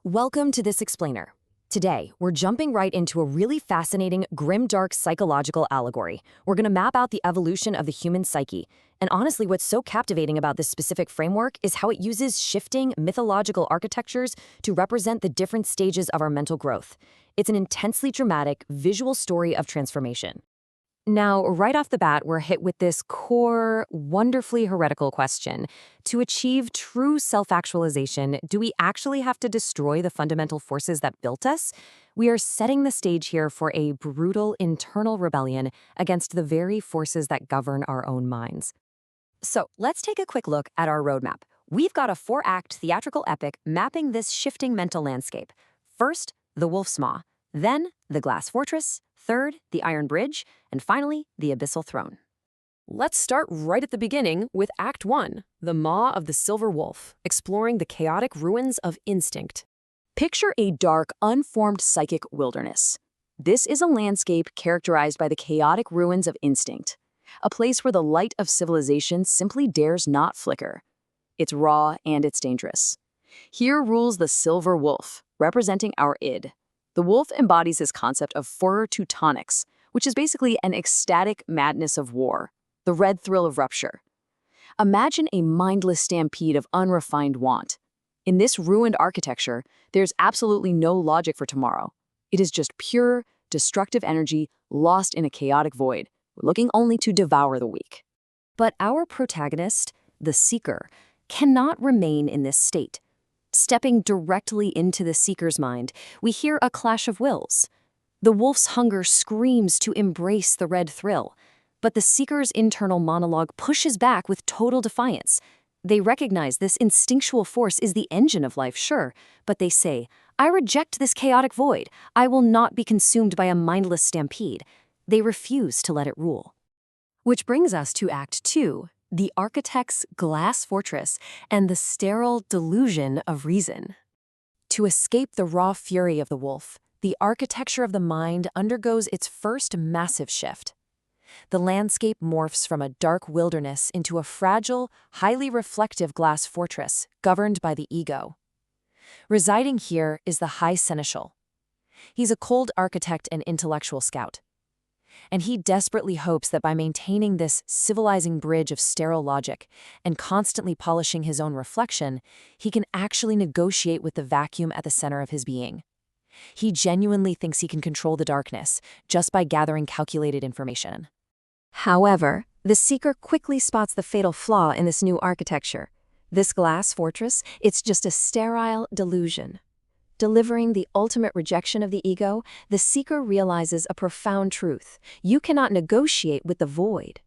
Welcome to this explainer. Today, we're jumping right into a really fascinating, grimdark psychological allegory. We're going to map out the evolution of the human psyche. And honestly, what's so captivating about this specific framework is how it uses shifting mythological architectures to represent the different stages of our mental growth. It's an intensely dramatic, visual story of transformation. Now, right off the bat, we're hit with this core, wonderfully heretical question. To achieve true self-actualization, do we actually have to destroy the fundamental forces that built us? We are setting the stage here for a brutal internal rebellion against the very forces that govern our own minds. So, let's take a quick look at our roadmap. We've got a 4-act theatrical epic mapping this shifting mental landscape. First, the Wolf's Maw. Then, the Glass Fortress. Third, the Iron Bridge. And finally, the Abyssal Throne. Let's start right at the beginning with Act 1, the Maw of the Silver Wolf, exploring the chaotic ruins of instinct. Picture a dark, unformed psychic wilderness. This is a landscape characterized by the chaotic ruins of instinct, a place where the light of civilization simply dares not flicker. It's raw and it's dangerous. Here rules the Silver Wolf, representing our id. The wolf embodies his concept of furor teutonics, which is basically an ecstatic madness of war, the red thrill of rupture. Imagine a mindless stampede of unrefined want. In this ruined architecture, there's absolutely no logic for tomorrow. It is just pure, destructive energy lost in a chaotic void, looking only to devour the weak. But our protagonist, the Seeker, cannot remain in this state. Stepping directly into the Seeker's mind, we hear a clash of wills. The wolf's hunger screams to embrace the red thrill, but the Seeker's internal monologue pushes back with total defiance. They recognize this instinctual force is the engine of life, sure, but they say, "I reject this chaotic void. I will not be consumed by a mindless stampede." They refuse to let it rule. Which brings us to Act 2, the architect's glass fortress and the sterile delusion of reason. To escape the raw fury of the wolf, the architecture of the mind undergoes its first massive shift. The landscape morphs from a dark wilderness into a fragile, highly reflective glass fortress governed by the ego. Residing here is the High Seneschal. He's a cold architect and intellectual scout. And he desperately hopes that by maintaining this civilizing bridge of sterile logic and constantly polishing his own reflection, he can actually negotiate with the vacuum at the center of his being. He genuinely thinks he can control the darkness just by gathering calculated information. However, the Seeker quickly spots the fatal flaw in this new architecture. This glass fortress, it's just a sterile delusion. Delivering the ultimate rejection of the ego, the Seeker realizes a profound truth. You cannot negotiate with the void.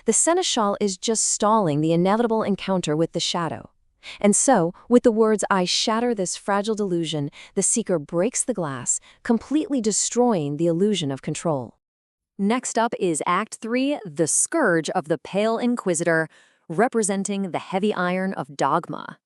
The Seneschal is just stalling the inevitable encounter with the shadow. And so, with the words, "I shatter this fragile delusion," the Seeker breaks the glass, completely destroying the illusion of control. Next up is Act 3, the Scourge of the Pale Inquisitor, representing the heavy iron of dogma.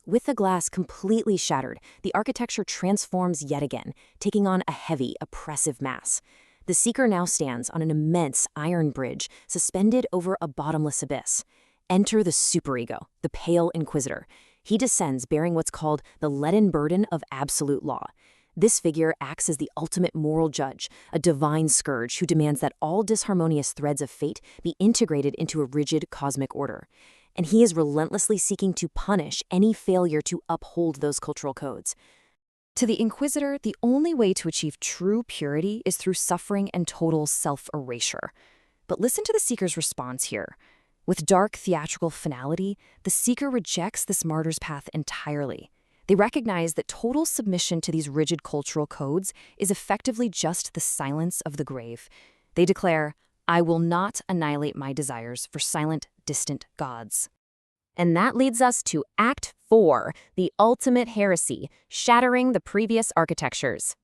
With the glass completely shattered, the architecture transforms yet again, taking on a heavy, oppressive mass. The Seeker now stands on an immense iron bridge suspended over a bottomless abyss. Enter the superego, the Pale Inquisitor. He descends bearing what's called the leaden burden of absolute law. This figure acts as the ultimate moral judge, a divine scourge who demands that all disharmonious threads of fate be integrated into a rigid cosmic order. And he is relentlessly seeking to punish any failure to uphold those cultural codes. To the Inquisitor, the only way to achieve true purity is through suffering and total self-erasure. But listen to the Seeker's response here. With dark theatrical finality, the Seeker rejects this martyr's path entirely. They recognize that total submission to these rigid cultural codes is effectively just the silence of the grave. They declare, "I will not annihilate my desires for silent, distant gods." And that leads us to Act 4, the ultimate heresy, shattering the previous architectures.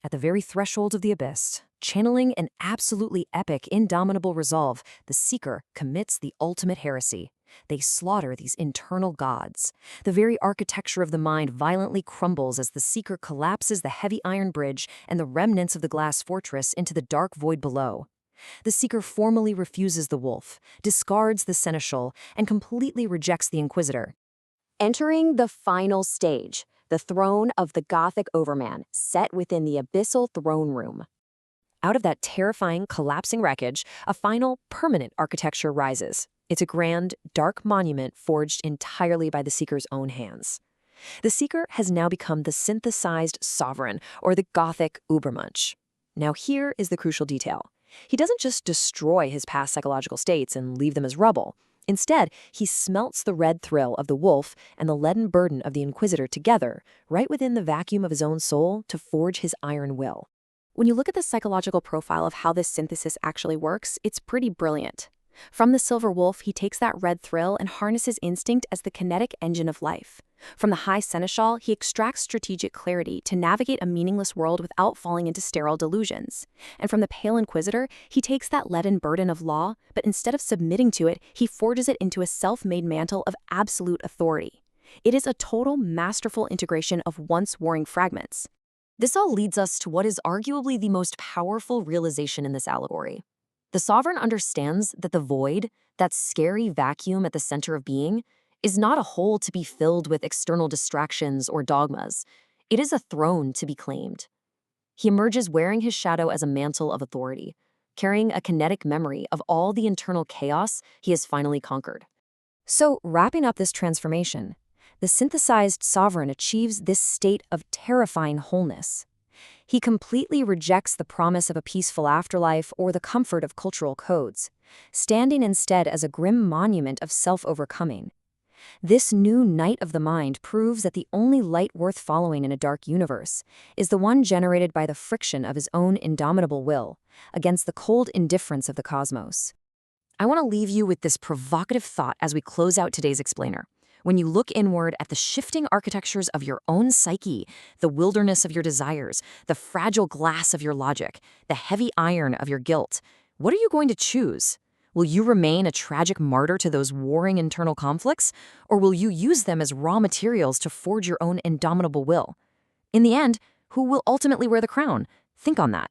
At the very threshold of the abyss, channeling an absolutely epic, indomitable resolve, the Seeker commits the ultimate heresy. They slaughter these internal gods. The very architecture of the mind violently crumbles as the Seeker collapses the heavy iron bridge and the remnants of the glass fortress into the dark void below. The Seeker formally refuses the wolf, discards the Seneschal, and completely rejects the Inquisitor. Entering the final stage, the throne of the Gothic overman, set within the Abyssal throne room. Out of that terrifying, collapsing wreckage, a final, permanent architecture rises. It's a grand, dark monument forged entirely by the Seeker's own hands. The Seeker has now become the synthesized sovereign, or the Gothic Ubermensch. Now here is the crucial detail. He doesn't just destroy his past psychological states and leave them as rubble. Instead, he smelts the red thrill of the wolf and the leaden burden of the Inquisitor together, right within the vacuum of his own soul, to forge his iron will. When you look at the psychological profile of how this synthesis actually works, it's pretty brilliant. From the silver wolf, he takes that red thrill and harnesses instinct as the kinetic engine of life. From the high seneschal, he extracts strategic clarity to navigate a meaningless world without falling into sterile delusions. And from the pale inquisitor, he takes that leaden burden of law, but instead of submitting to it, he forges it into a self-made mantle of absolute authority. It is a total masterful integration of once warring fragments. This all leads us to what is arguably the most powerful realization in this allegory. The sovereign understands that the void, that scary vacuum at the center of being, is not a hole to be filled with external distractions or dogmas. It is a throne to be claimed. He emerges wearing his shadow as a mantle of authority, carrying a kinetic memory of all the internal chaos he has finally conquered. So, wrapping up this transformation, the synthesized sovereign achieves this state of terrifying wholeness. He completely rejects the promise of a peaceful afterlife or the comfort of cultural codes, standing instead as a grim monument of self-overcoming. This new knight of the mind proves that the only light worth following in a dark universe is the one generated by the friction of his own indomitable will against the cold indifference of the cosmos. I want to leave you with this provocative thought as we close out today's explainer. When you look inward at the shifting architectures of your own psyche, the wilderness of your desires, the fragile glass of your logic, the heavy iron of your guilt, what are you going to choose? Will you remain a tragic martyr to those warring internal conflicts, or will you use them as raw materials to forge your own indomitable will? In the end, who will ultimately wear the crown? Think on that.